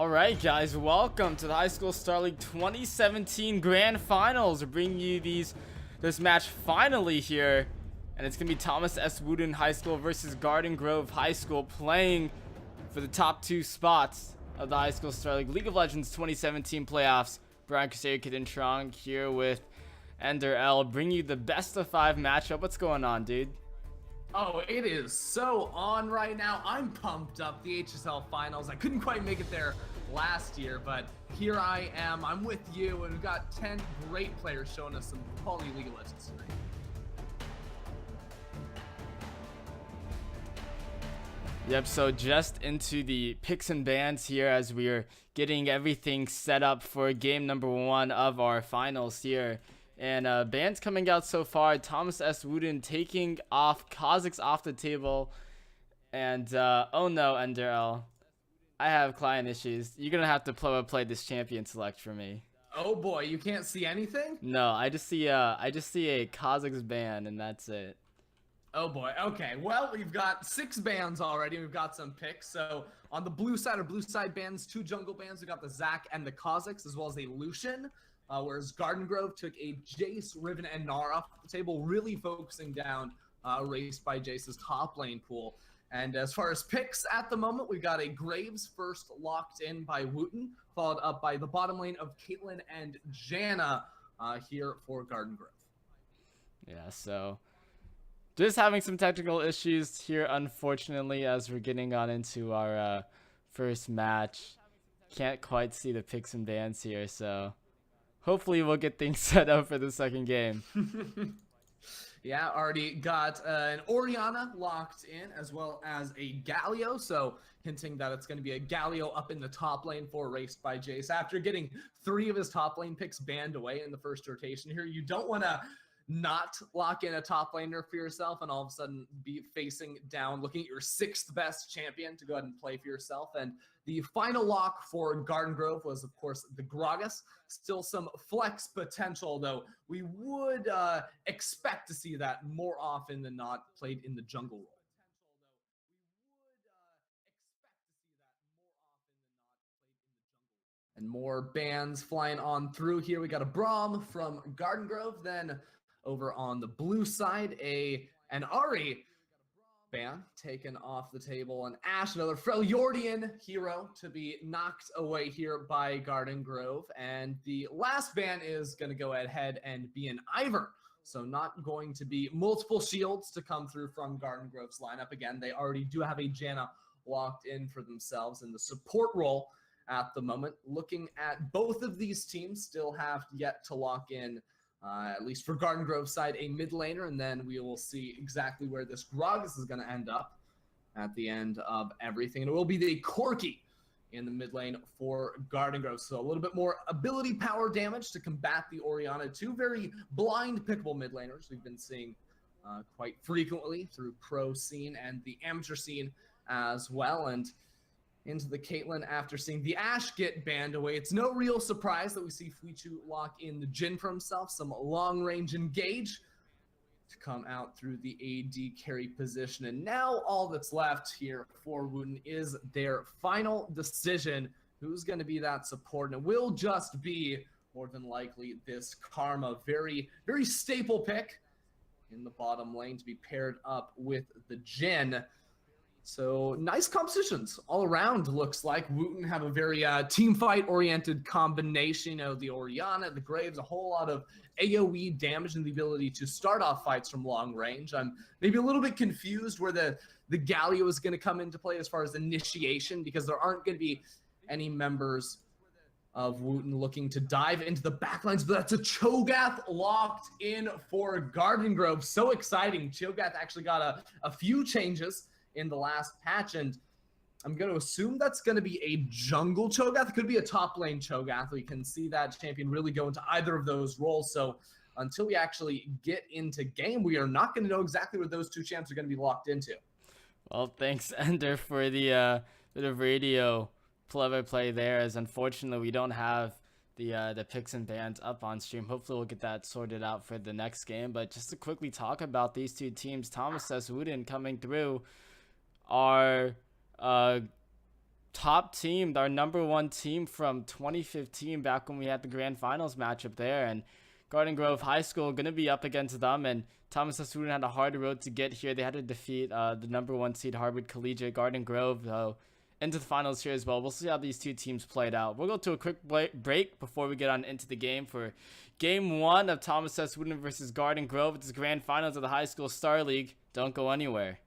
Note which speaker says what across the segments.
Speaker 1: Alright guys, welcome to the High School Star League 2017 Grand Finals. We're bringing you this match finally here. And it's going to be Thomas S. Wootton High School versus Garden Grove High School playing for the top two spots of the High School Star League of Legends 2017 playoffs. Brian Crusader Kid and Trong here with Ender L, bring you the best of 5 matchup. What's going on, dude?
Speaker 2: Oh, it is so on right now. I'm pumped up. The HSL finals. I couldn't quite make it there last year, but here I am. I'm with you, and we've got 10 great players showing us some quality League of Legends tonight.
Speaker 1: Yep, so just into the picks and bans here as we're getting everything set up for game number 1 of our finals here. And bans coming out so far: Thomas S. Wootton taking off Kha'Zix off the table. And oh no, Ender L, I have client issues. You're gonna have to play this champion select for me.
Speaker 2: Oh boy, you can't see anything?
Speaker 1: No, I just see a Kha'Zix ban, and that's it.
Speaker 2: Oh boy, okay. Well, we've got 6 bans already. We've got some picks. So on the blue side bans, 2 jungle bans. We got the Zac and the Kha'Zix, as well as a Lucian. Whereas Garden Grove took a Jace, Riven, and Gnar off the table, really focusing down Race by Jace's top lane pool. And as far as picks at the moment, we've got a Graves first locked in by Wootton, followed up by the bottom lane of Caitlyn and Janna here for Garden Grove.
Speaker 1: Yeah, so just having some technical issues here, unfortunately, as we're getting on into our first match. Can't quite see the picks and bans here, so hopefully we'll get things set up for the second game.
Speaker 2: Yeah, already got an Orianna locked in, as well as a Galio, so hinting that it's going to be a Galio up in the top lane for Race by Jace. After getting 3 of his top lane picks banned away in the first rotation here, you don't want to not lock in a top laner for yourself and all of a sudden be facing down, looking at your 6th best champion to go ahead and play for yourself. And the final lock for Garden Grove was, of course, the Gragas. Still some flex potential, though. We would expect to see that more often than not played in the jungle role. And more bans flying on through here. We got a Braum from Garden Grove. Then over on the blue side, an Ahri ban taken off the table. And Ashe, another Freljordian hero, to be knocked away here by Garden Grove. And the last ban is going to go ahead and be an Ivern. So not going to be multiple shields to come through from Garden Grove's lineup. Again, they already do have a Janna locked in for themselves in the support role at the moment. Looking at both of these teams, still have yet to lock in, at least for Garden Grove side, a mid laner, and then we will see exactly where this Gragas is going to end up at the end of everything. And it will be the Corki in the mid lane for Garden Grove. So a little bit more ability power damage to combat the Orianna. 2 very blind pickable mid laners we've been seeing quite frequently through pro scene and the amateur scene as well. And into the Caitlyn after seeing the Ashe get banned away. It's no real surprise that we see Fuichu lock in the Jhin for himself, some long-range engage to come out through the AD carry position. And now all that's left here for Wootton is their final decision. Who's going to be that support? And it will just be, more than likely, this Karma. Very, very staple pick in the bottom lane to be paired up with the Jhin. So nice compositions all around, looks like. Wootton have a very team fight oriented combination. You know, the Orianna, the Graves, a whole lot of AoE damage and the ability to start off fights from long range. I'm maybe a little bit confused where the Galio is going to come into play as far as initiation, because there aren't going to be any members of Wootton looking to dive into the backlines, but that's a Cho'Gath locked in for Garden Grove. So exciting. Cho'Gath actually got a few changes in the last patch, and I'm going to assume that's going to be a jungle Cho'Gath. It could be a top lane Cho'Gath. We can see that champion really go into either of those roles. So until we actually get into game, we are not going to know exactly what those 2 champs are going to be locked into.
Speaker 1: Well, thanks, Ender, for the bit of radio play there, as unfortunately we don't have the picks and bans up on stream. Hopefully we'll get that sorted out for the next game. But just to quickly talk about these 2 teams, Thomas S. Wootton coming through are top team, our #1 team from 2015, back when we had the grand finals matchup there. And Garden Grove High School going to be up against them, and Thomas S. Wootton had a hard road to get here. They had to defeat the #1 seed Harvard Collegiate. Garden Grove, though, into the finals here as well. We'll see how these two teams played out. We'll go to a quick break before we get on into the game for Game 1 of Thomas S. Wootton versus Garden Grove. It's the grand finals of the High School Star League. Don't go anywhere.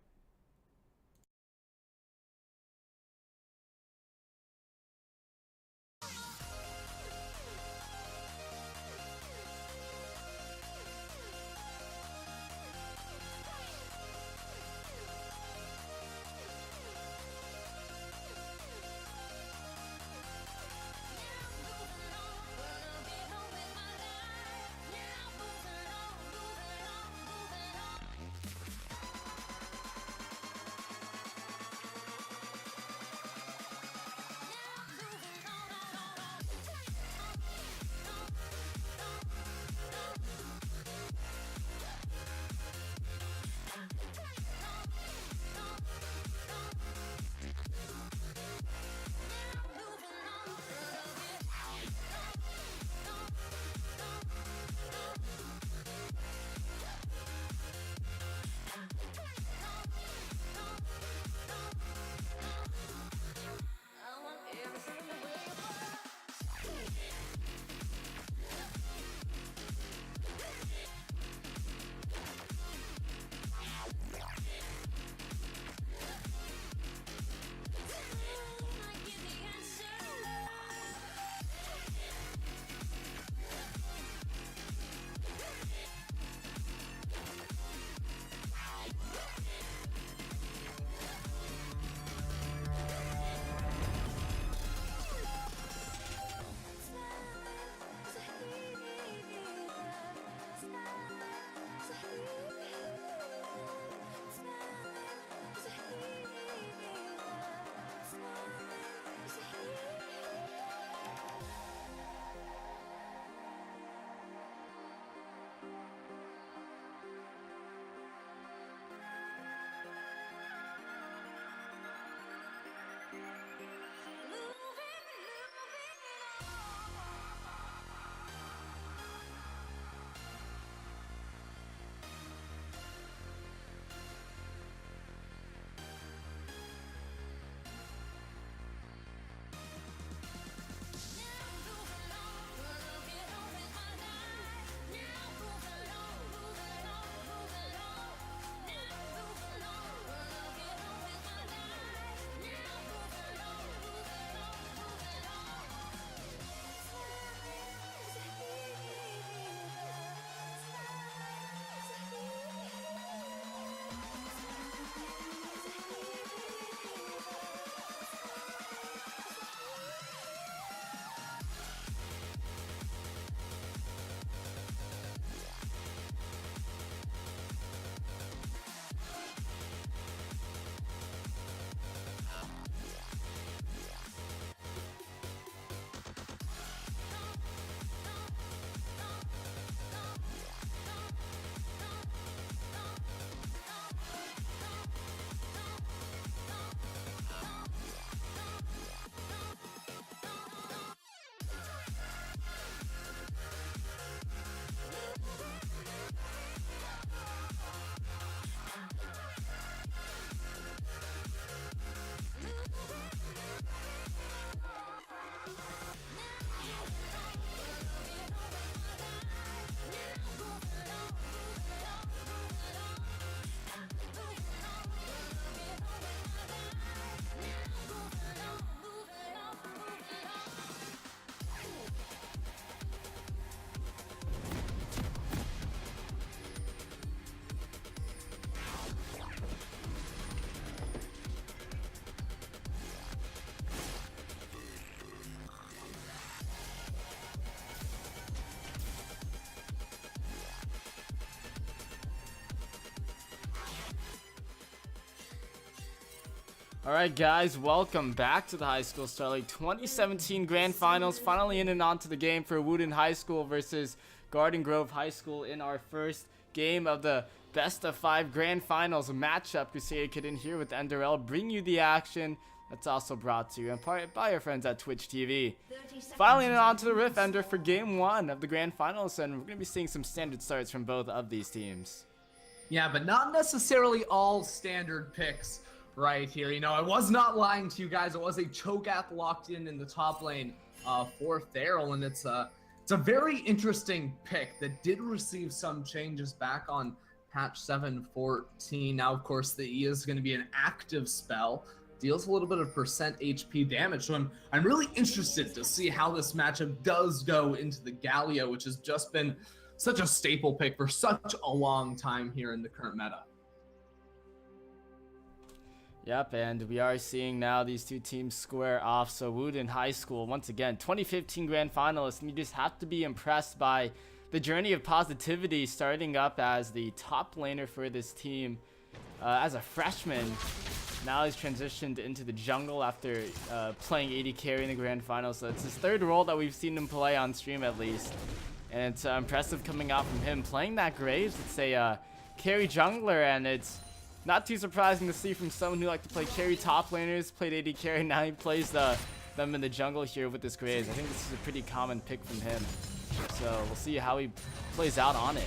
Speaker 1: Alright guys, welcome back to the High School Star League 2017 Grand Finals. Finally in and on to the game for Wootton High School versus Garden Grove High School in our first game of the best of 5 Grand Finals matchup. Crusader Kid in here with Enderell bring you the action. That's also brought to you in part by our friends at Twitch TV. Finally on to the Rift Ender for Game 1 of the Grand Finals, and we're going to be seeing some standard starts from both of these teams.
Speaker 2: Yeah, but not necessarily all standard picks right here. You know, I was not lying to you guys. It was a Cho'Gath locked in the top lane for Theral, and it's a very interesting pick that did receive some changes back on patch 7.14. Now, of course, the E is going to be an active spell. Deals a little bit of percent HP damage, so I'm really interested to see how this matchup does go into the Galio, which has just been such a staple pick for such a long time here in the current meta.
Speaker 1: Yep, and we are seeing now these two teams square off. So Wootton High School, once again, 2015 Grand Finalists, and you just have to be impressed by the journey of positivity, starting up as the top laner for this team as a freshman. Now he's transitioned into the jungle after playing AD carry in the Grand Finals. So it's his third role that we've seen him play on stream at least. And it's impressive coming out from him. Playing that Graves, it's a carry jungler, and it's not too surprising to see from someone who liked to play carry top laners, played AD carry, now he plays them in the jungle here with this Graves. I think this is a pretty common pick from him. So we'll see how he plays out on it.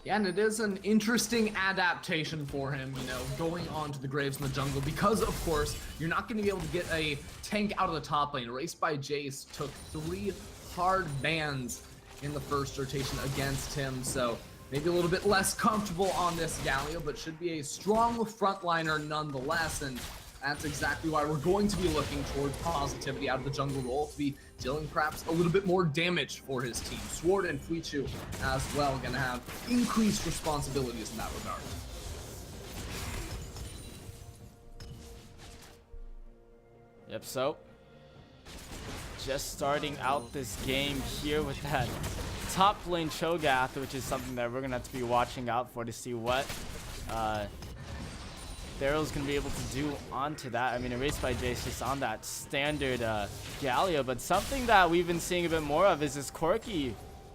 Speaker 2: Yeah, and it is an interesting adaptation for him, you know, going on to the Graves in the jungle, because, of course, you're not going to be able to get a tank out of the top lane. Race by Jace took 3 hard bans in the first rotation against him, so maybe a little bit less comfortable on this Galio, but should be a strong frontliner nonetheless, and that's exactly why we're going to be looking towards positivity out of the jungle role to be dealing perhaps a little bit more damage for his team. Sword and Fuichu as well going to have increased responsibilities in that regard.
Speaker 1: Yep, so just starting out this game here with that top lane Cho'Gath, which is something that we're going to have to be watching out for to see what Theral's going to be able to do onto that. I mean, Erased by Jace just on that standard Galio, but something that we've been seeing a bit more of is this Corki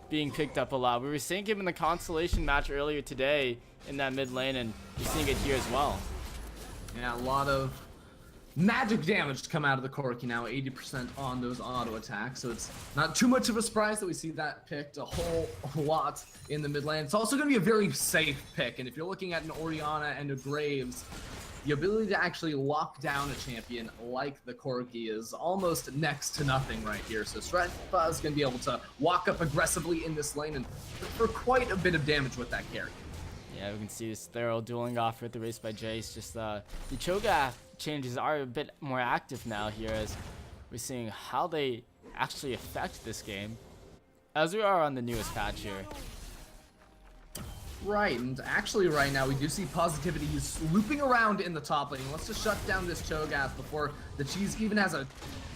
Speaker 1: being picked up a lot. We were seeing him in the Constellation match earlier today in that mid lane, and we're seeing it here as well.
Speaker 2: Yeah, a lot of magic damage to come out of the Corki now, 80% on those auto attacks, so it's not too much of a surprise that we see that picked a whole lot in the mid lane. It's also going to be a very safe pick, and if you're looking at an Orianna and a Graves, the ability to actually lock down a champion like the Corki is almost next to nothing right here. So Sretpa is going to be able to walk up aggressively in this lane and for quite a bit of damage with that carry.
Speaker 1: Yeah, we can see this Theral dueling off with the Race by Jace. Just the Cho'Gath changes are a bit more active now here, as we're seeing how they actually affect this game, as we are on the newest patch here.
Speaker 2: Right, and actually right now we do see positivity. He's looping around in the top lane. He wants to shut down this Cho'Gath before the Cheese even has an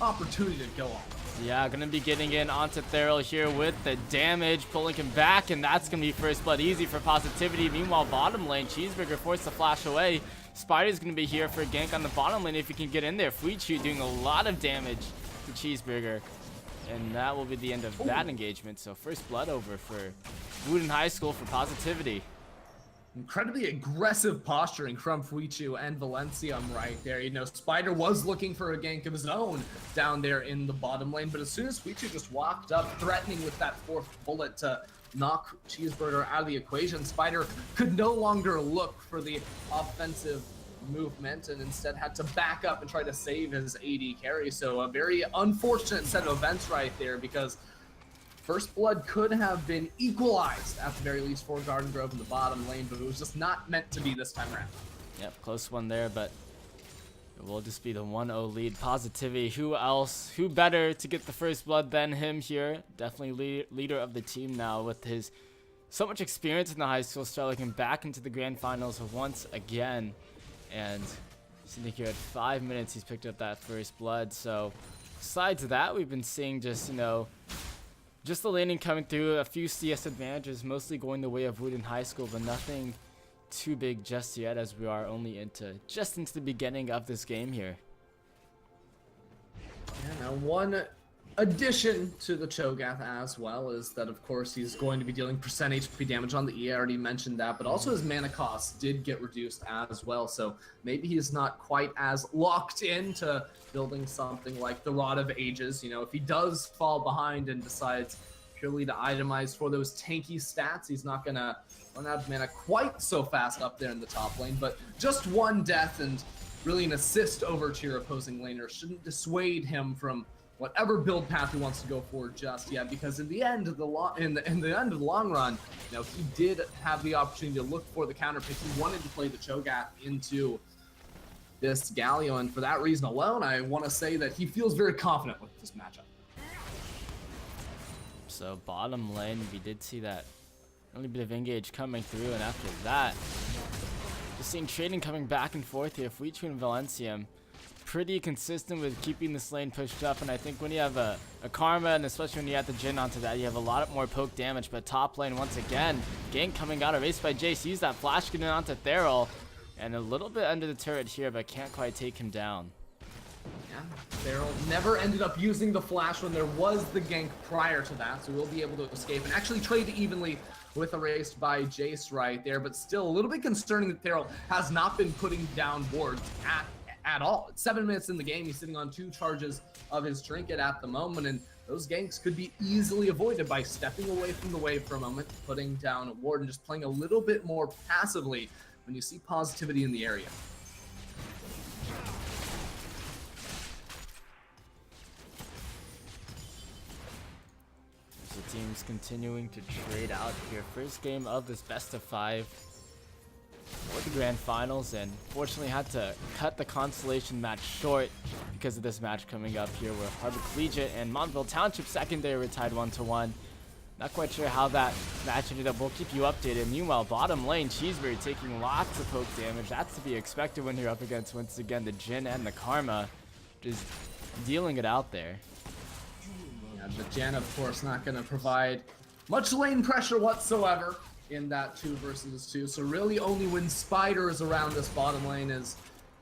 Speaker 2: opportunity to go off.
Speaker 1: Yeah, gonna be getting in onto Theral here with the damage, pulling him back, and that's gonna be first blood easy for positivity. Meanwhile, bottom lane, Cheeseburger forced to flash away. Spider's gonna be here for a gank on the bottom lane if he can get in there. Fuichu doing a lot of damage to Cheeseburger, and that will be the end of that engagement. So first blood over for Wootton High School for positivity.
Speaker 2: Incredibly aggressive posturing from Fuichu and Valencium right there. You know, Spider was looking for a gank of his own down there in the bottom lane, but as soon as Fuichu just walked up, threatening with that 4th bullet to knock Cheeseburger out of the equation, Spider could no longer look for the offensive movement and instead had to back up and try to save his AD carry. So a very unfortunate set of events right there, because First Blood could have been equalized at the very least for Garden Grove in the bottom lane, but it was just not meant to be this time around.
Speaker 1: Yep, close one there, but it will just be the 1-0 lead. Positivity, who else, who better to get the first blood than him here? Definitely leader of the team now with his so much experience in the high school star, looking back into the grand finals once again. And sitting here at 5 minutes, he's picked up that first blood. So besides that, we've been seeing just, you know, just the laning coming through, a few CS advantages, mostly going the way of Wootton High School, but nothing too big just yet, as we are only into the beginning of this game here.
Speaker 2: Yeah, now one addition to the Cho'Gath as well is that, of course, he's going to be dealing percent HP damage on the E. I already mentioned that, but also his mana cost did get reduced as well. So maybe he's not quite as locked into building something like the Rod of Ages. You know, if he does fall behind and decides purely to itemize for those tanky stats, he's not going to run out of mana quite so fast up there in the top lane. But just one death and really an assist over to your opposing laner shouldn't dissuade him from whatever build path he wants to go for just yet, because in the end of the long run, you know, he did have the opportunity to look for the counter pick. He wanted to play the Cho'Gath into this Galio, and for that reason alone, I want to say that he feels very confident with this matchup.
Speaker 1: So bottom lane, we did see that early bit of engage coming through, and after that, just seeing trading coming back and forth here. Fuichu and Valencium pretty consistent with keeping this lane pushed up, and I think when you have a Karma, and especially when you add the Jhin onto that, you have a lot more poke damage. But top lane, once again, gank coming out, erased by Jace, sees that flash getting onto Theral, and a little bit under the turret here, but can't quite take him down.
Speaker 2: Yeah, Theral never ended up using the flash when there was the gank prior to that, so we'll be able to escape and actually trade evenly with erased by Jace right there, but still a little bit concerning that Theral has not been putting down wards at all. It's 7 minutes in the game. He's sitting on 2 charges of his trinket at the moment, and those ganks could be easily avoided by stepping away from the wave for a moment, putting down a ward, and just playing a little bit more passively when you see positivity in the area.
Speaker 1: So teams continuing to trade out here. First game of this best of 5 for the grand finals, and fortunately had to cut the consolation match short because of this match coming up here where Harbor Collegiate and Montville Township secondary were tied 1-1. Not quite sure how that match ended up. We'll keep you updated. Meanwhile, bottom lane, Cheeseberry taking lots of poke damage. That's to be expected when you're up against, once again, the Jhin and the Karma, just dealing it out there.
Speaker 2: Yeah, the Jhin, of course, not going to provide much lane pressure whatsoever in that 2 versus 2. So really only when Spider is around this bottom lane is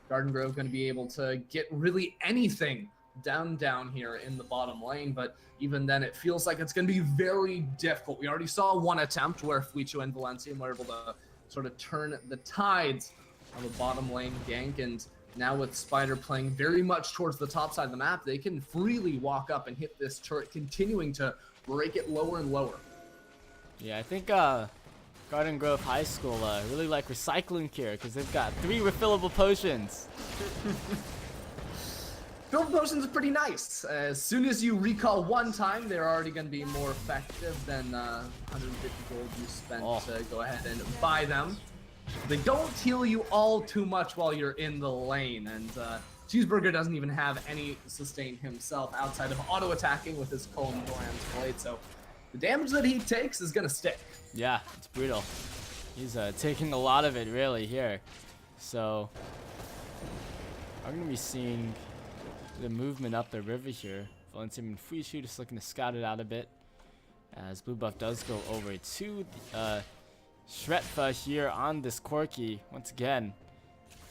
Speaker 2: Garden Grove going to be able to get really anything down here in the bottom lane. But even then, it feels like it's going to be very difficult. We already saw one attempt where Fuichu and Valencium were able to sort of turn the tides of a bottom lane gank, and now with Spider playing very much towards the top side of the map, they can freely walk up and hit this turret, continuing to break it lower and lower.
Speaker 1: Yeah, I think Garden Grove High School really like recycling here because they've got 3 refillable potions.
Speaker 2: Refillable potions are pretty nice. As soon as you recall one time, they're already going to be more effective than 150 gold you spent to go ahead and buy them. They don't heal you all too much while you're in the lane, and Cheeseburger doesn't even have any sustain himself outside of auto-attacking with his Colin Doran's blade, so the damage that he takes is going to stick.
Speaker 1: Yeah, it's brutal. He's taking a lot of it really here. So I'm going to be seeing the movement up the river here. Valencium and Fuichu just looking to scout it out a bit, as blue buff does go over to Shretfa here on this Corki. Once again,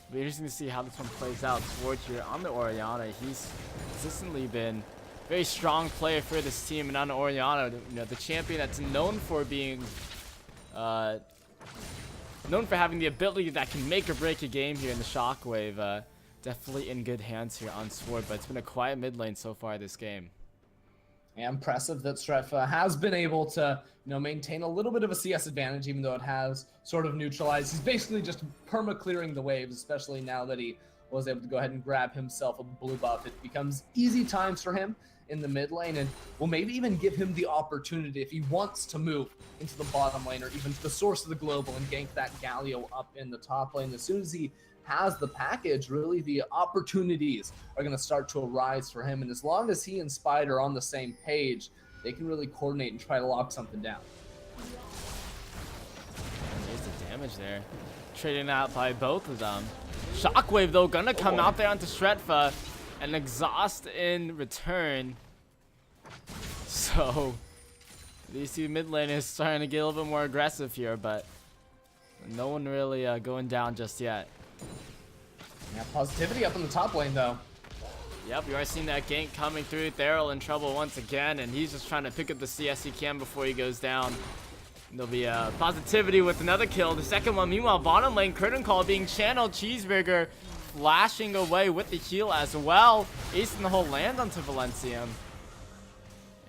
Speaker 1: it'll be interesting to see how this one plays out. Sword here on the Orianna. He's consistently been a very strong player for this team, and on Orianna, you know, the champion that's known for being known for having the ability that can make or break a game here in the Shockwave. Definitely in good hands here on Sword, but it's been a quiet mid lane so far this game.
Speaker 2: Yeah, impressive that Shretfa has been able to, you know, maintain a little bit of a CS advantage, even though it has sort of neutralized. He's basically just perma-clearing the waves, especially now that he was able to go ahead and grab himself a blue buff. It becomes easy times for him in the mid lane, and will maybe even give him the opportunity, if he wants to move into the bottom lane or even to the source of the global and gank that Galio up in the top lane. As soon as he has the package, really the opportunities are going to start to arise for him, and as long as he and Spider are on the same page, they can really coordinate and try to lock something down.
Speaker 1: There's the damage there, trading out by both of them. Shockwave though gonna come out there onto Shretfa and exhaust in return. So these 2 mid laners starting to get a little bit more aggressive here, but no one really going down just yet.
Speaker 2: Yeah, positivity up in the top lane though.
Speaker 1: Yep, we are seeing that gank coming through. Theral in trouble once again, and he's just trying to pick up the CS he can before he goes down. There'll be positivity with another kill. The second one, meanwhile, bottom lane, curtain call being channeled. Cheeseburger flashing away with the heal as well. Acing the whole land onto Valencium.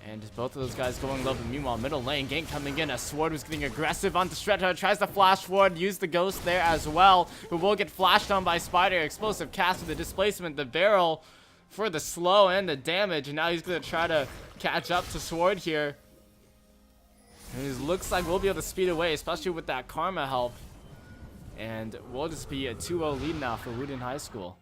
Speaker 1: And both of those guys going low, but meanwhile, middle lane, gank coming in as Sword was getting aggressive onto Stretcher. Tries to flash forward, use the ghost there as well, who will get flashed on by Spider. Explosive cast with the displacement, the barrel for the slow and the damage. And now he's going to try to catch up to Sword here. And it looks like we'll be able to speed away, especially with that Karma help. And we'll just be a 2-0 lead now for Wootton High School.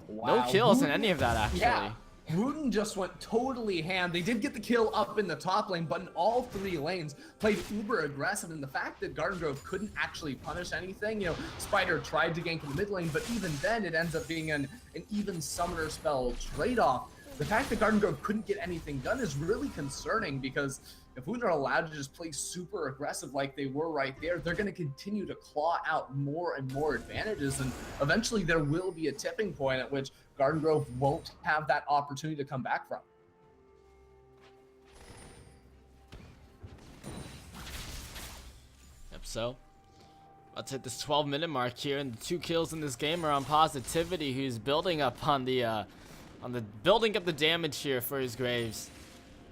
Speaker 2: Wow.
Speaker 1: No kills in any of that, actually.
Speaker 2: Yeah. Wootton just went totally ham. They did get the kill up in the top lane, but in all 3 lanes, played uber aggressive. And the fact that Garden Grove couldn't actually punish anything, you know, Spider tried to gank in the mid lane, but even then it ends up being an even summoner spell trade-off. The fact that Garden Grove couldn't get anything done is really concerning, because if Wootton are allowed to just play super aggressive like they were right there, they're going to continue to claw out more and more advantages, and eventually there will be a tipping point at which Garden Grove won't have that opportunity to come back from.
Speaker 1: Yep, so let's hit this 12-minute mark here, and the 2 kills in this game are on Positivity, who's building up on the building up the damage here for his Graves.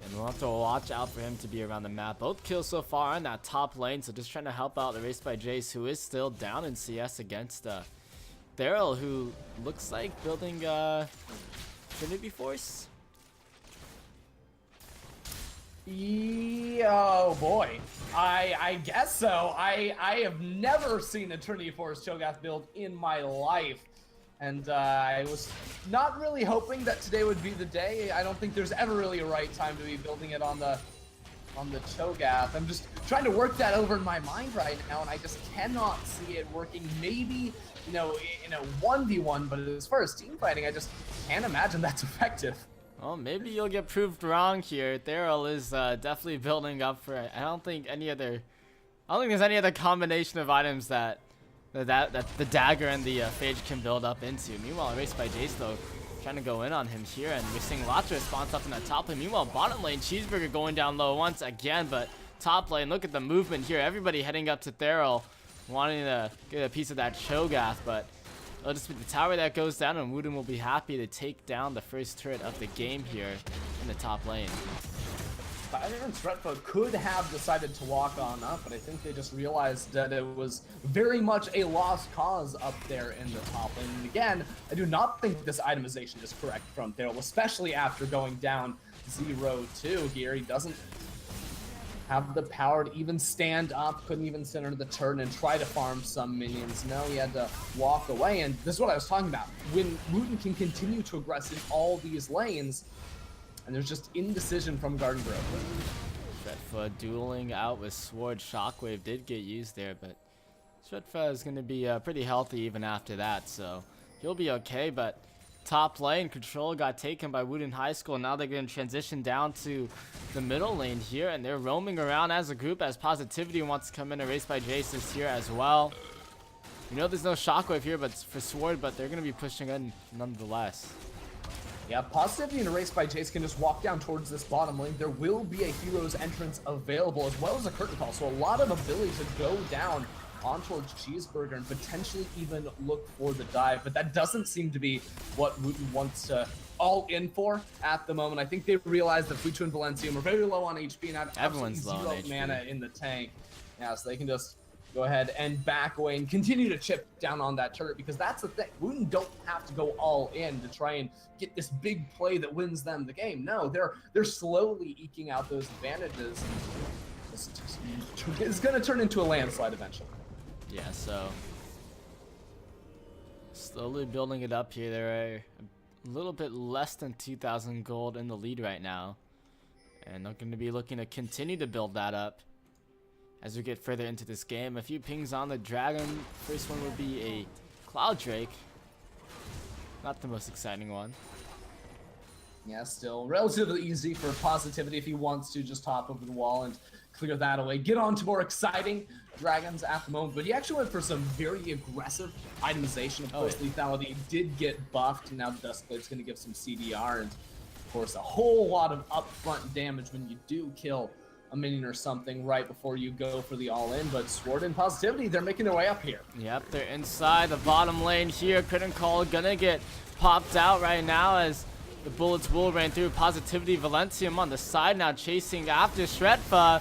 Speaker 1: And we'll have to watch out for him to be around the map. Both kills so far on that top lane, so just trying to help out the Race by Jace, who is still down in CS against Theral, who looks like building Trinity Force.
Speaker 2: Oh boy, I guess so. I have never seen a Trinity Force Cho'Gath build in my life. And I was not really hoping that today would be the day. I don't think there's ever really a right time to be building it on the Cho'Gath. I'm just trying to work that over in my mind right now, and I just cannot see it working. Maybe, you know, in a 1v1, but as far as team fighting, I just can't imagine that's effective.
Speaker 1: Well, maybe you'll get proved wrong here. Theral is definitely building up for it. I don't think there's any other combination of items that the dagger and the phage can build up into. Meanwhile, Race by Jace, though, trying to go in on him here, and we're seeing lots of response up in that top lane. Meanwhile, bottom lane, Cheeseburger going down low once again, but top lane, look at the movement here. Everybody heading up to Theral, wanting to get a piece of that Cho'Gath, but it'll just be the tower that goes down, and Wootton will be happy to take down the first turret of the game here in the top lane.
Speaker 2: Spider and Stretfoot could have decided to walk on up, but I think they just realized that it was very much a lost cause up there in the top lane. And again, I do not think this itemization is correct from Theral, especially after going down 0-2 here. He doesn't have the power to even stand up, couldn't even center the turn and try to farm some minions. No, he had to walk away, and this is what I was talking about. When Wootton can continue to aggress in all these lanes, and there's just indecision from Garden Grove.
Speaker 1: Stretfoot dueling out with Sword. Shockwave did get used there, but Stretfoot is going to be pretty healthy even after that, so he'll be okay. But top lane, control got taken by Wootton High School. Now they're going to transition down to the middle lane here, and they're roaming around as a group as Positivity wants to come in. A Race by Jace is here as well. You know there's no Shockwave here but for Sword, but they're going to be pushing in nonetheless.
Speaker 2: Yeah, Positivity and a Race by Jace can just walk down towards this bottom lane. There will be a hero's entrance available, as well as a curtain call, so a lot of ability to go down on towards Cheeseburger and potentially even look for the dive, but that doesn't seem to be what Wootton wants to all in for at the moment. I think they realize that Fuchu and Valencium are very low on HP and have
Speaker 1: Everyone's low on HP.
Speaker 2: Mana in the tank. Yeah, so they can just go ahead and back away and continue to chip down on that turret, because that's the thing. Wootton don't have to go all in to try and get this big play that wins them the game. No, they're slowly eking out those advantages. It's going to turn into a landslide eventually.
Speaker 1: Yeah, so slowly building it up here. They're a little bit less than 2,000 gold in the lead right now, and they're going to be looking to continue to build that up as we get further into this game. A few pings on the dragon. First one would be a Cloud Drake. Not the most exciting one.
Speaker 2: Yeah, still relatively easy for Positivity if he wants to just hop over the wall and clear that away. Get on to more exciting dragons at the moment, but he actually went for some very aggressive itemization. Of course, lethality did get buffed. Now the Duskblade's going to give some CDR, and of course, a whole lot of upfront damage when you do kill a minion or something right before you go for the all-in. But Sword and Positivity, they're making their way up here.
Speaker 1: Yep, they're inside the bottom lane here. Couldn't call, gonna get popped out right now as the bullets will ran through. Positivity, Valencium on the side now chasing after Shredfa.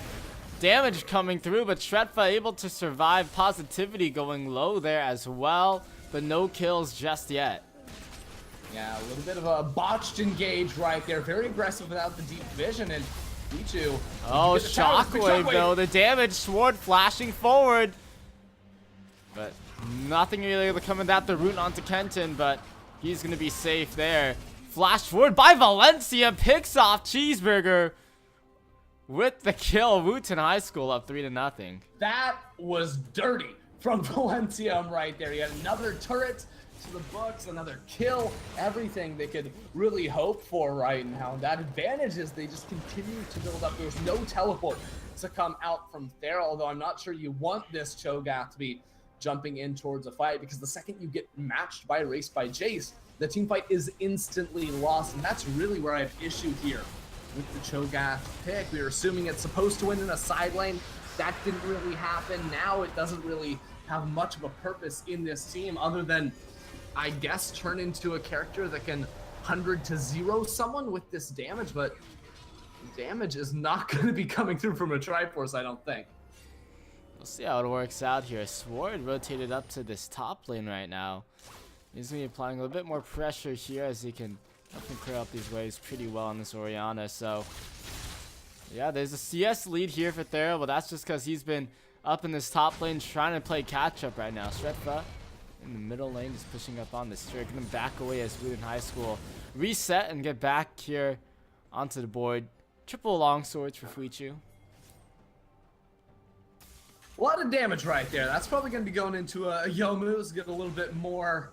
Speaker 1: Damage coming through, but Shredfa able to survive. Positivity going low there as well, but no kills just yet.
Speaker 2: Yeah, a little bit of a botched engage right there. Very aggressive without the deep vision, and Pichu.
Speaker 1: Oh, Shockwave though. The damage, Sword flashing forward. But nothing really coming at the root onto Kenton, but he's going to be safe there. Flash forward by Valencia, picks off Cheeseburger with the kill. Wootton High School up 3-0.
Speaker 2: That was dirty from Valencia right there. He had another turret to the books, another kill, everything they could really hope for right now. That advantage is they just continue to build up. There's no teleport to come out from there, although I'm not sure you want this Cho'Gath to be jumping in towards a fight, because the second you get matched by Race by Jace, the team fight is instantly lost, and that's really where I have issue here with the Cho'Gath pick. We were assuming it's supposed to win in a side lane. That didn't really happen. Now it doesn't really have much of a purpose in this team other than, I guess, turn into a character that can 100-0 someone with this damage, but damage is not going to be coming through from a Triforce, I don't think.
Speaker 1: We'll see how it works out here. Sword rotated up to this top lane right now. He's going to be applying a little bit more pressure here as he can definitely clear up these waves pretty well on this Orianna. So, yeah, there's a CS lead here for Thera, but that's just because he's been up in this top lane trying to play catch-up right now. Shredfa in the middle lane just pushing up on this. They're going to back away as Wootton High School reset and get back here onto the board. Triple longswords for Fuichu.
Speaker 2: A lot of damage right there. That's probably going to be going into a Youmu's, get a little bit more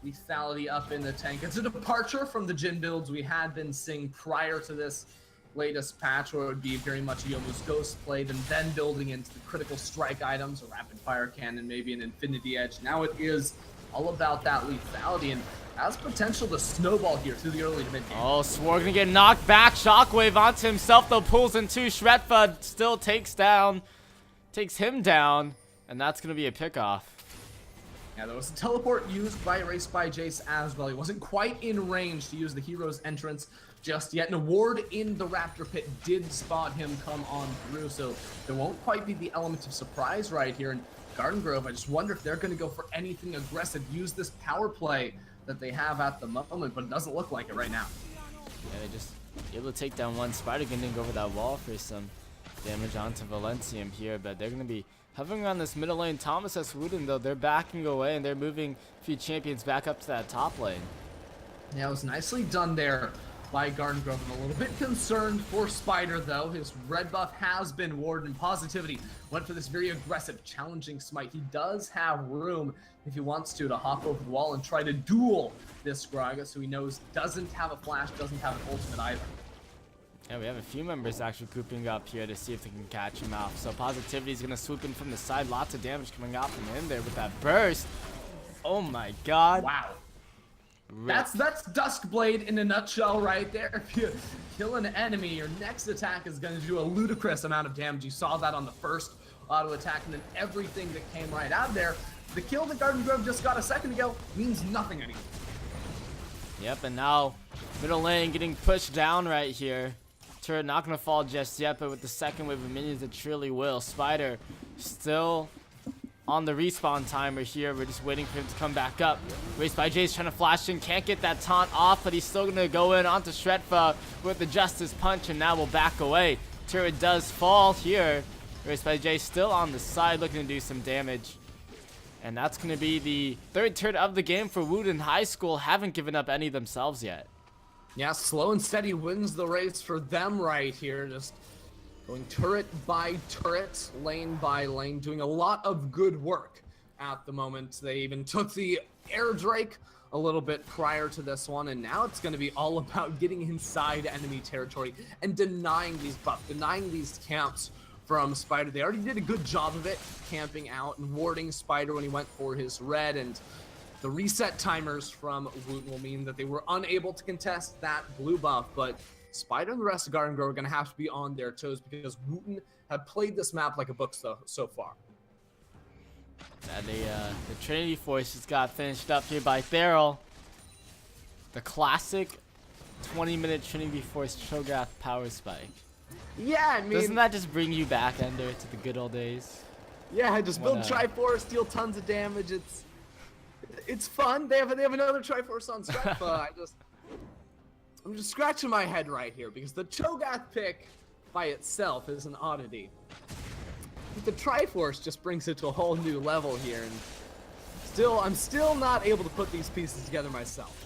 Speaker 2: lethality up in the tank. It's a departure from the Jhin builds we had been seeing prior to this latest patch, where it would be very much a Youmu's Ghost played and then building into the critical strike items, a rapid fire cannon, maybe an infinity edge. Now it is all about that lethality and has potential to snowball here through the early to mid game.
Speaker 1: Oh, Sword gonna get knocked back. Shockwave onto himself though, pulls into Shredfa, still takes him down, and that's gonna be a pickoff.
Speaker 2: Yeah, there was a teleport used by Race by Jace as well. He wasn't quite in range to use the hero's entrance just yet. An award in the Raptor Pit did spot him come on through, so there won't quite be the element of surprise right here. And Garden Grove, I just wonder if they're going to go for anything aggressive, use this power play that they have at the moment, but it doesn't look like it right now.
Speaker 1: Yeah, they just able to take down one. Spider getting over that wall for some damage onto Valencium here, but they're going to be hovering around this middle lane. Thomas S. Wootton, though, they're backing away and they're moving a few champions back up to that top lane.
Speaker 2: Yeah, it was nicely done there by Garden Grove. I'm a little bit concerned for Spider, though. His red buff has been warded, and Positivity went for this very aggressive, challenging smite. He does have room, if he wants to hop over the wall and try to duel this Gragas, who he knows doesn't have a flash, doesn't have an ultimate either.
Speaker 1: Yeah, we have a few members actually grouping up here to see if they can catch him out. So Positivity is going to swoop in from the side. Lots of damage coming out from him there with that burst. Oh my god.
Speaker 2: Wow. That's Duskblade in a nutshell right there. If you kill an enemy, your next attack is going to do a ludicrous amount of damage. You saw that on the first auto attack, and then everything that came right out of there. The kill that Garden Grove just got a second ago means nothing anymore.
Speaker 1: Yep, and now middle lane getting pushed down right here. Turret not going to fall just yet, but with the second wave of minions, it surely will. Spider still on the respawn timer here. We're just waiting for him to come back up. Race by Jace trying to flash in. Can't get that taunt off, but he's still going to go in onto Shredfa with the Justice Punch, and now we'll back away. Turret does fall here. Race by Jace still on the side looking to do some damage. And that's going to be the third turret of the game for Wootton High School. Haven't given up any themselves yet.
Speaker 2: Yeah, slow and steady wins the race for them right here. Just going turret by turret, lane by lane, doing a lot of good work at the moment. They even took the Air Drake a little bit prior to this one, and now it's going to be all about getting inside enemy territory and denying these buffs, denying these camps from Spider. They already did a good job of it, camping out and warding Spider when he went for his red, and the reset timers from Wootton will mean that they were unable to contest that blue buff, but Spider and the rest of Garden Grove are going to have to be on their toes because Wootton have played this map like a book so far.
Speaker 1: And the Trinity Force just got finished up here by Theral. The classic 20-minute Trinity Force Cho'Gath power spike.
Speaker 2: Yeah, I mean...
Speaker 1: Doesn't that just bring you back, Ender, to the good old days?
Speaker 2: Yeah, just build Triforce, deal tons of damage. It's fun. They have another Triforce on Strefa. I'm just scratching my head right here because the Cho'Gath pick by itself is an oddity. But the Triforce just brings it to a whole new level here, and I'm still not able to put these pieces together myself.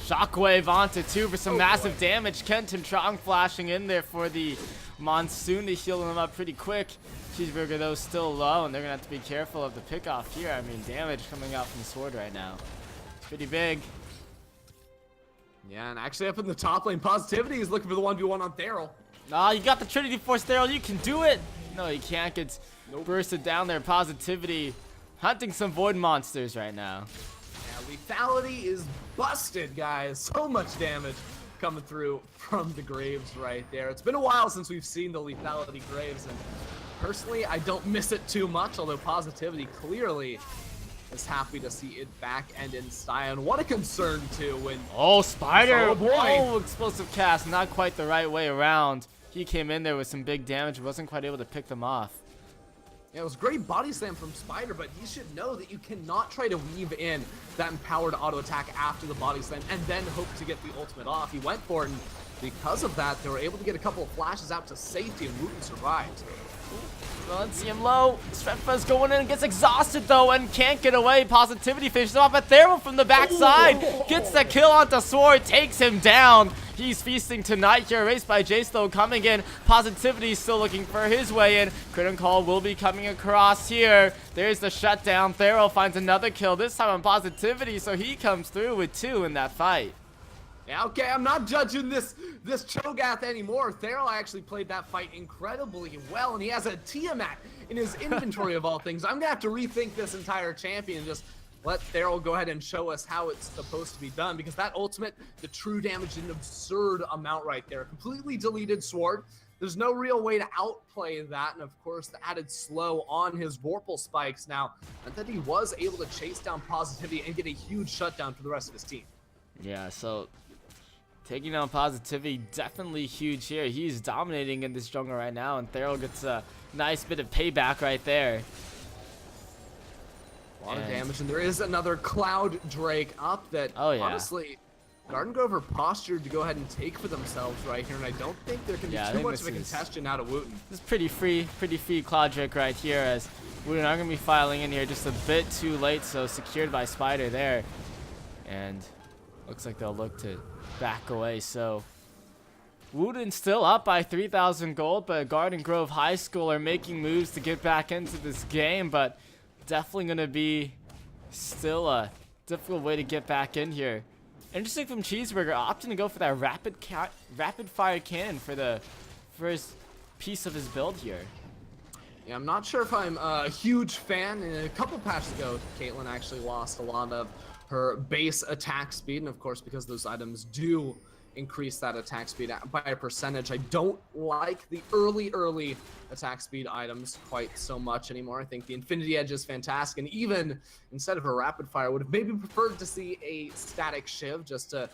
Speaker 1: Shockwave onto 2 for some massive damage. Kenton Trong flashing in there for the Monsoon to heal them up pretty quick. Cheeseburger, though, still low, and they're going to have to be careful of the pickoff here. I mean, damage coming out from Sword right now. It's pretty big.
Speaker 2: Yeah, and actually up in the top lane, Positivity is looking for the 1v1 on Theral.
Speaker 1: Nah, you got the Trinity Force, Theral. You can do it. No, you can't. Get bursted down there. Positivity hunting some Void monsters right now.
Speaker 2: Yeah, lethality is busted, guys. So much damage coming through from the Graves right there. It's been a while since we've seen the lethality Graves, and personally, I don't miss it too much, although Positivity clearly is happy to see it back and in style. And what a concern, too, when...
Speaker 1: Oh, Spider!
Speaker 2: Oh, boy!
Speaker 1: Oh, explosive cast. Not quite the right way around. He came in there with some big damage. Wasn't quite able to pick them off.
Speaker 2: Yeah, it was great body slam from Spider, but you should know that you cannot try to weave in that empowered auto attack after the body slam and then hope to get the ultimate off. He went for it, and because of that, they were able to get a couple of flashes out to safety, and Wootton survived.
Speaker 1: Well, let's see him low. Strefa's going in and gets exhausted, though, and can't get away. Positivity finishes off, but Theral from the backside gets the kill onto Sword, takes him down. He's feasting tonight here. Raced by Jace, though, coming in. Positivity still looking for his way in. Crit Call will be coming across here. There's the shutdown. Theral finds another kill, this time on Positivity, so he comes through with 2 in that fight.
Speaker 2: Yeah, okay, I'm not judging this Cho'Gath anymore. Theral actually played that fight incredibly well, and he has a Tiamat in his inventory of all things. I'm going to have to rethink this entire champion and just let Theral go ahead and show us how it's supposed to be done, because that ultimate, the true damage, an absurd amount right there. Completely deleted Sword. There's no real way to outplay that, and of course the added slow on his Vorpal spikes now meant that he was able to chase down Positivity and get a huge shutdown for the rest of his team.
Speaker 1: Yeah, so... taking down Positivity, definitely huge here. He's dominating in this jungle right now, and Theral gets a nice bit of payback right there.
Speaker 2: A lot of damage, and there is another Cloud Drake up that, honestly, Garden Grove are postured to go ahead and take for themselves right here, and I don't think there can be too much of a congestion out of Wootton.
Speaker 1: This is pretty free Cloud Drake right here, as Wootton are going to be filing in here just a bit too late, so secured by Spider there. And looks like they'll look to back away, so Wootton still up by 3,000 gold, but Garden Grove High School are making moves to get back into this game, but definitely going to be still a difficult way to get back in here. Interesting from Cheeseburger, opting to go for that rapid fire cannon for the first piece of his build here.
Speaker 2: Yeah, I'm not sure if I'm a huge fan. A couple patches ago, Caitlyn actually lost a lot of her base attack speed, and of course, because those items do increase that attack speed by a percentage, I don't like the early attack speed items quite so much anymore. I think the Infinity Edge is fantastic, and even instead of a rapid fire, would have maybe preferred to see a static Shiv just to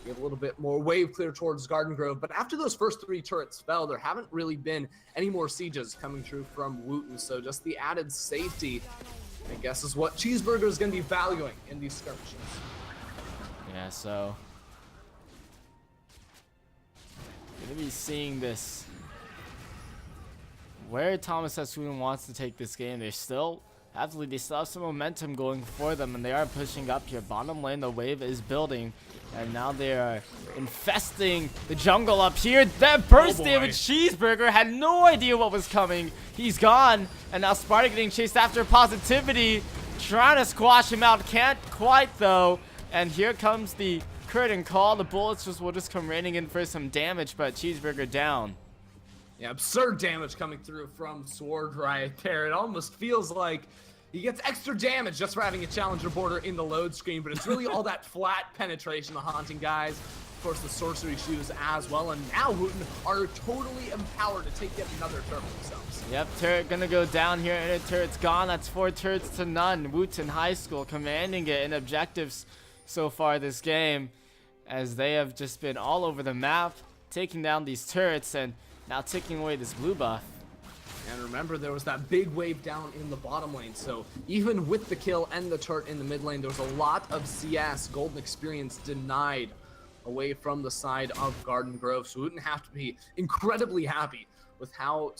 Speaker 2: give a little bit more wave clear towards Garden Grove. But after those first 3 turrets fell, there haven't really been any more sieges coming through from Wootton, so just the added safety, I guess, is what Cheeseburger is going to be valuing in these skirmishes.
Speaker 1: Yeah, so going to be seeing this where Thomas S. Wootton wants to take this game. They still have some momentum going for them, and they are pushing up here. Bottom lane, the wave is building, and now they are infesting the jungle up here. That burst damage, Cheeseburger had no idea what was coming. He's gone, and now Sparta getting chased after. Positivity trying to squash him out, can't quite though. And here comes the curtain call. The bullets will just come raining in for some damage, but Cheeseburger down.
Speaker 2: Yeah, absurd damage coming through from Sword right there. It almost feels like he gets extra damage just for having a challenger border in the load screen, but it's really all that flat penetration, the haunting guys, of course the sorcery shoes as well, and now Wootton are totally empowered to take yet another turret themselves.
Speaker 1: Yep, turret gonna go down here, and a turret's gone. That's 4 turrets to none. Wootton High School commanding it in objectives so far this game, as they have just been all over the map, taking down these turrets and now taking away this blue buff.
Speaker 2: And remember, there was that big wave down in the bottom lane, so even with the kill and the turret in the mid lane, there was a lot of CS golden experience denied away from the side of Garden Grove, so we wouldn't have to be incredibly happy with how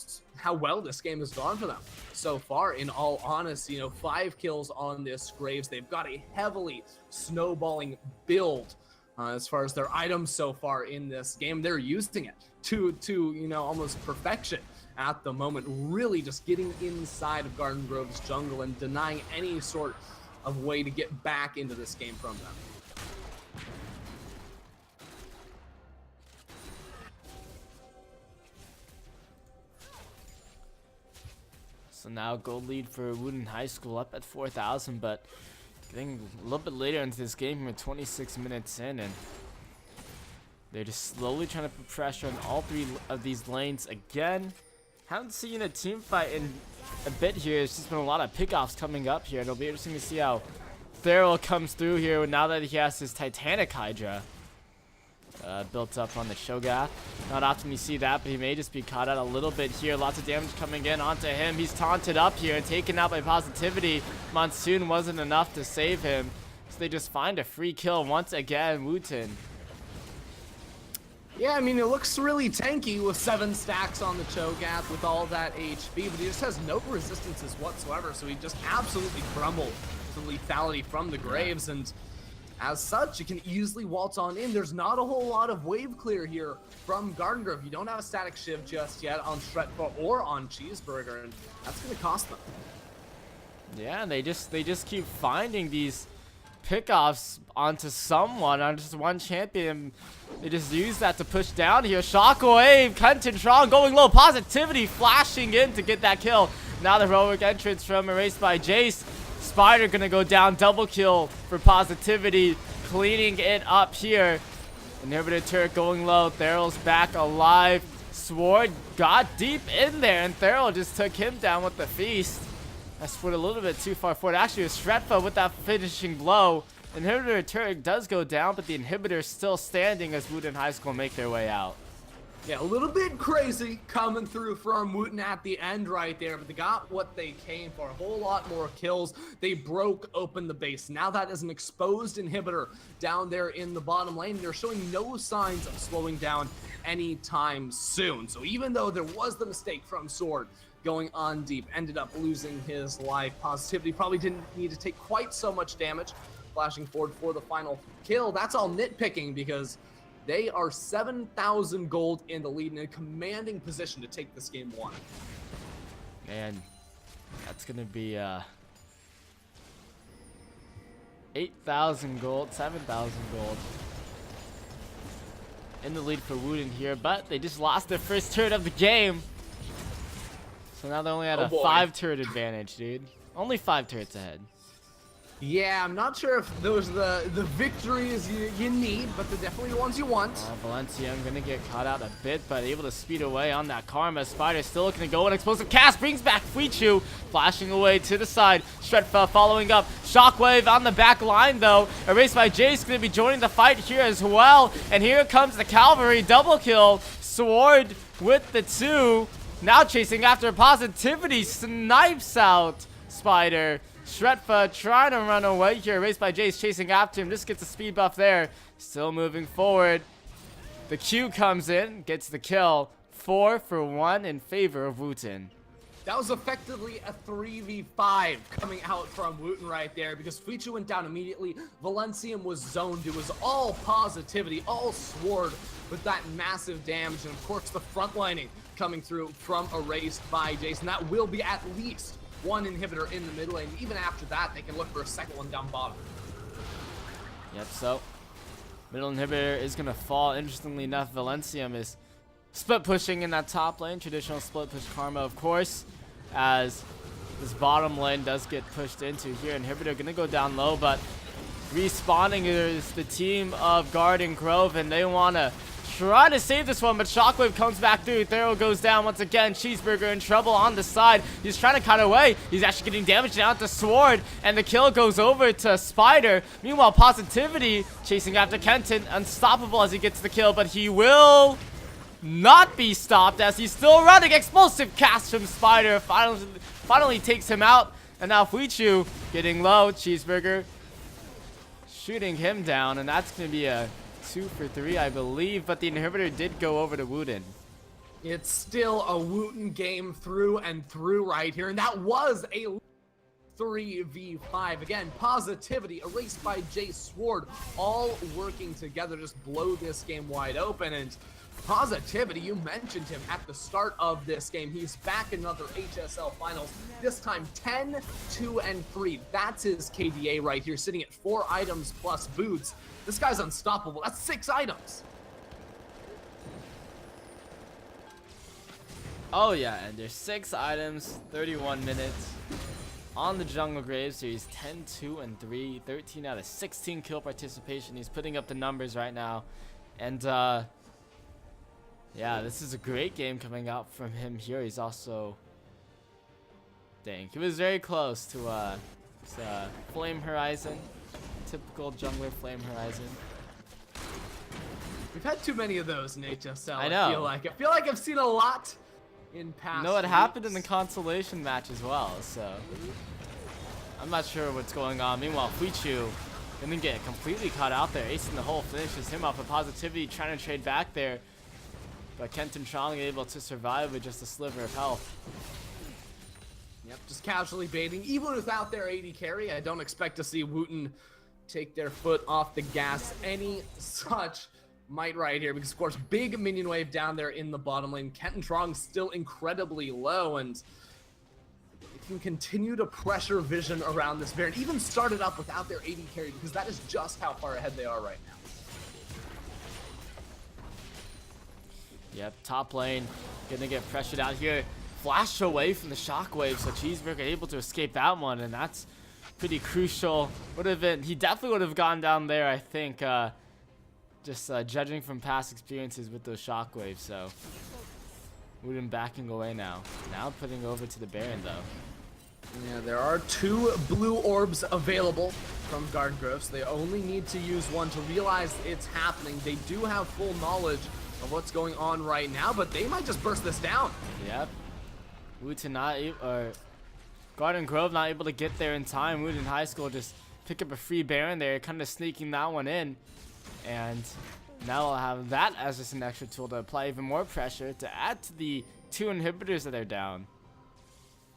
Speaker 2: well this game has gone for them so far. In all honesty, 5 kills on this Graves. They've got a heavily snowballing build as far as their items so far in this game. They're using it to almost perfection at the moment, really just getting inside of Garden Grove's jungle and denying any sort of way to get back into this game from them.
Speaker 1: So now gold lead for Wootton High School up at 4,000, but getting a little bit later into this game, we're 26 minutes in, and they're just slowly trying to put pressure on all 3 of these lanes again. Haven't seen a team fight in a bit here. It's just been a lot of pickoffs coming up here. It'll be interesting to see how Theral comes through here now that he has his Titanic Hydra built up on the Shogath. Not often you see that, but he may just be caught out a little bit here. Lots of damage coming in onto him. He's taunted up here and taken out by Positivity. Monsoon wasn't enough to save him, so they just find a free kill once again. Wootton.
Speaker 2: Yeah, I mean, it looks really tanky with 7 stacks on the Cho'Gath with all that HP, but he just has no resistances whatsoever, so he just absolutely crumbled to lethality from the Graves, and as such, you can easily waltz on in. There's not a whole lot of wave clear here from Garden Grove. You don't have a static shiv just yet on Stretfa or on Cheeseburger, and that's going to cost them.
Speaker 1: Yeah, they just keep finding these pickoffs onto someone, on just one champion. They just use that to push down here. Shockwave, Kenton Strong going low. Positivity flashing in to get that kill. Now the heroic entrance from Erased by Jace. Spider gonna go down, double kill for Positivity, cleaning it up here. Inhibitor turret going low. Theral's back alive. Sword got deep in there, and Theral just took him down with the feast. That's put a little bit too far forward. Actually, it was Stretfa with that finishing blow. Inhibitor turret does go down, but the inhibitor is still standing as Wootton High School make their way out.
Speaker 2: Yeah, a little bit crazy coming through from Wootton at the end right there, but they got what they came for. A whole lot more kills. They broke open the base. Now that is an exposed inhibitor down there in the bottom lane. They're showing no signs of slowing down anytime soon. So even though there was the mistake from Sword going on deep, ended up losing his life, Positivity probably didn't need to take quite so much damage. Flashing forward for the final kill. That's all nitpicking because they are 7,000 gold in the lead in a commanding position to take this game 1.
Speaker 1: And that's going to be 8,000 gold, 7,000 gold in the lead for Wootton here, but they just lost their first turret of the game. So now they only had a 5 turret advantage, dude. Only 5 turrets ahead.
Speaker 2: Yeah, I'm not sure if those are the victories you need, but they're definitely the ones you want.
Speaker 1: Valencia gonna get caught out a bit, but able to speed away on that Karma. Spider still looking to go. An explosive cast brings back Fuichu, flashing away to the side. Stretfa following up. Shockwave on the back line, though. Erased by Jace gonna be joining the fight here as well. And here comes the Cavalry. Double kill. Sword with the 2. Now chasing after Positivity. Snipes out Spider. Stretfa trying to run away here. Erased by Jace chasing after him. Just gets a speed buff there. Still moving forward. The Q comes in. Gets the kill. 4 for 1 in favor of Wootton.
Speaker 2: That was effectively a 3v5 coming out from Wootton right there because Fuichu went down immediately. Valencium was zoned. It was all Positivity, all Sword with that massive damage. And of course the front lining coming through from Erased by Jace. And that will be at least 1 inhibitor in the mid lane. Even after that, they can look for a second one down bottom.
Speaker 1: Yep, so middle inhibitor is going to fall. Interestingly enough, Valencium is split pushing in that top lane. Traditional split push karma, of course, as this bottom lane does get pushed into here. Inhibitor gonna go down low, but respawning is the team of Garden Grove, and they want to try to save this one, but Shockwave comes back through. Thero goes down once again. Cheeseburger in trouble on the side. He's trying to cut away. He's actually getting damage down to Sword, and the kill goes over to Spider. Meanwhile, Positivity chasing after Kenton. Unstoppable as he gets the kill, but he will not be stopped as he's still running. Explosive cast from Spider finally takes him out, and now Fuichu getting low. Cheeseburger shooting him down, and that's going to be a 2 for 3, I believe, but the Inhibitor did go over to Wootton.
Speaker 2: It's still a Wootton game through and through right here, and that was a 3v5. Again, Positivity, erased by Jay Sword, all working together, just blow this game wide open. And Positivity, you mentioned him at the start of this game. He's back in another HSL finals, this time 10, 2, and 3. That's his KDA right here, sitting at 4 items plus boots. This guy's unstoppable. That's 6 items.
Speaker 1: Oh yeah, and there's 6 items, 31 minutes on the Jungle Grave series. 10, 2, and 3, 13 out of 16 kill participation. He's putting up the numbers right now, and yeah, this is a great game coming out from him here. He's also, dang, he was very close to Flame Horizon, typical jungler Flame Horizon.
Speaker 2: We've had too many of those in HSL.
Speaker 1: I know.
Speaker 2: I feel like I've seen a lot in past.
Speaker 1: No, it
Speaker 2: weeks.
Speaker 1: happened in the consolation match as well, so I'm not sure what's going on. Meanwhile, Fuichu didn't get completely caught out there. Ace in the hole finishes him off with Positivity, trying to trade back there. But Kenton Chong able to survive with just a sliver of health.
Speaker 2: Yep, just casually baiting. Even without their AD carry, I don't expect to see Wootton take their foot off the gas any such might right here. Because, of course, big minion wave down there in the bottom lane. Kenton Chong still incredibly low, and it can continue to pressure Vision around this Baron. Even started up without their AD carry, because that is just how far ahead they are right now.
Speaker 1: Yep, top lane gonna get pressured out here. Flashed away from the Shockwave, so Cheeseburger able to escape that one, and that's pretty crucial. He definitely would have gone down there, I think, just judging from past experiences with those Shockwaves. So Wootton backing away now. Now putting over to the Baron, though.
Speaker 2: Yeah, there are 2 blue orbs available from Garden Grove, so they only need to use one to realize it's happening. They do have full knowledge of what's going on right now, but they might just burst this down.
Speaker 1: Yep. Garden Grove not able to get there in time. Wootton High School just pick up a free Baron there, kind of sneaking that one in. And now I'll have that as just an extra tool to apply even more pressure to add to the 2 inhibitors that are down.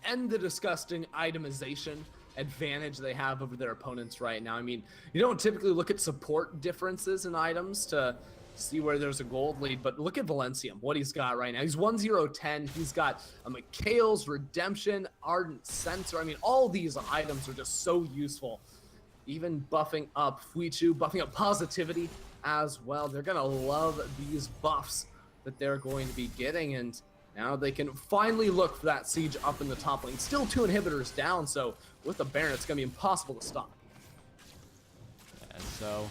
Speaker 2: And the disgusting itemization advantage they have over their opponents right now. I mean, you don't typically look at support differences in items to see where there's a gold lead, but look at Valencium, what he's got right now. He's 1-0-10. He's got a McHale's Redemption, Ardent Sensor. I mean, all these items are just so useful. Even buffing up Fuichu, buffing up Positivity as well. They're gonna love these buffs that they're going to be getting, and now they can finally look for that siege up in the top lane. Still 2 inhibitors down, so with the Baron, it's gonna be impossible to stop.
Speaker 1: And so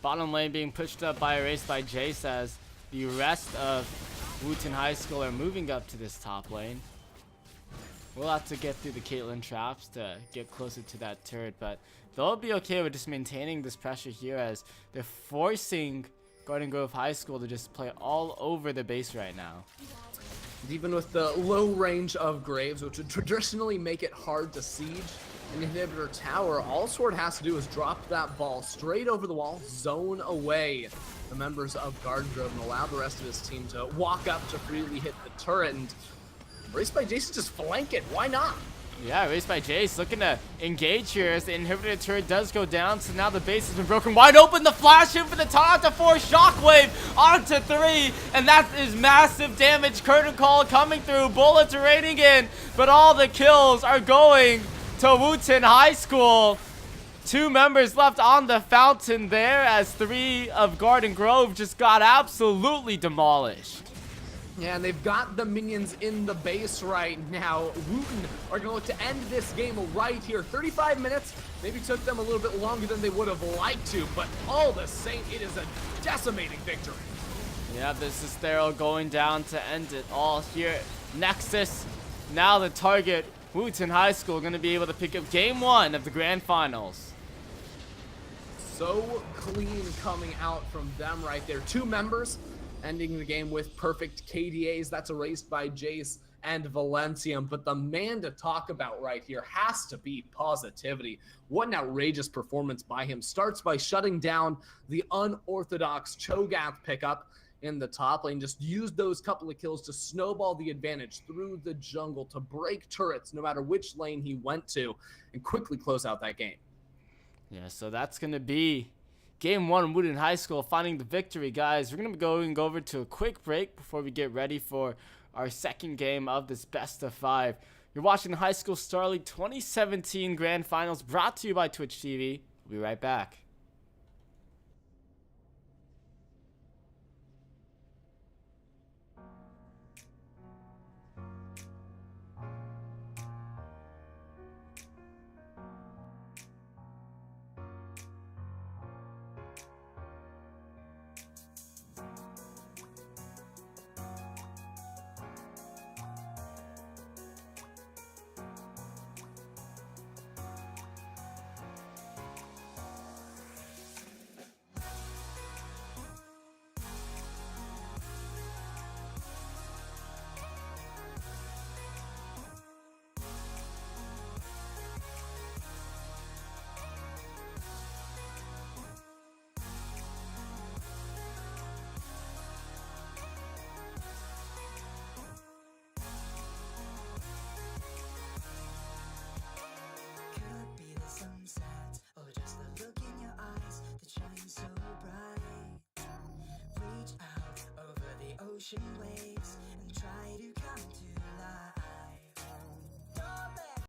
Speaker 1: bottom lane being pushed up by Erased by Jace as the rest of Wootton High School are moving up to this top lane. We'll have to get through the Caitlyn traps to get closer to that turret, but they'll be okay with just maintaining this pressure here as they're forcing Garden Grove High School to just play all over the base right now.
Speaker 2: And even with the low range of Graves, which would traditionally make it hard to siege an inhibitor tower, all Sword has to do is drop that ball straight over the wall, zone away the members of Garden Grove, and allow the rest of his team to walk up to freely hit the turret. And Race by Jason just flank it. Why not?
Speaker 1: Yeah, Race by Jace looking to engage here as the inhibitor turret does go down. So now the base has been broken wide open. The flash in for the top to 4. Shockwave onto 3. And that is massive damage. Curtain call coming through. Bullets are raining in. But all the kills are going to Wootton High School. 2 members left on the fountain there as 3 of Garden Grove just got absolutely demolished.
Speaker 2: Yeah, and they've got the minions in the base right now. Wootton are going to look to end this game right here. 35 minutes, maybe took them a little bit longer than they would have liked to, but all the same, it is a decimating victory.
Speaker 1: Yeah, this is Thero going down to end it all here. Nexus, now the target, Wootton High School, going to be able to pick up game 1 of the grand finals.
Speaker 2: So clean coming out from them right there. 2 members ending the game with perfect KDAs. That's erased by Jace and Valencium. But the man to talk about right here has to be Positivity. What an outrageous performance by him. Starts by shutting down the unorthodox Cho'Gath pickup in the top lane. Just used those couple of kills to snowball the advantage through the jungle to break turrets no matter which lane he went to and quickly close out that game.
Speaker 1: Yeah, so that's going to be game 1, Wootton High School finding the victory, guys. We're going to be going over to a quick break before we get ready for our second game of this best of 5. You're watching the High School Star League 2017 Grand Finals brought to you by Twitch TV. We'll be right back.
Speaker 3: Or just the look in your eyes that shine so bright. Reach out over the ocean waves.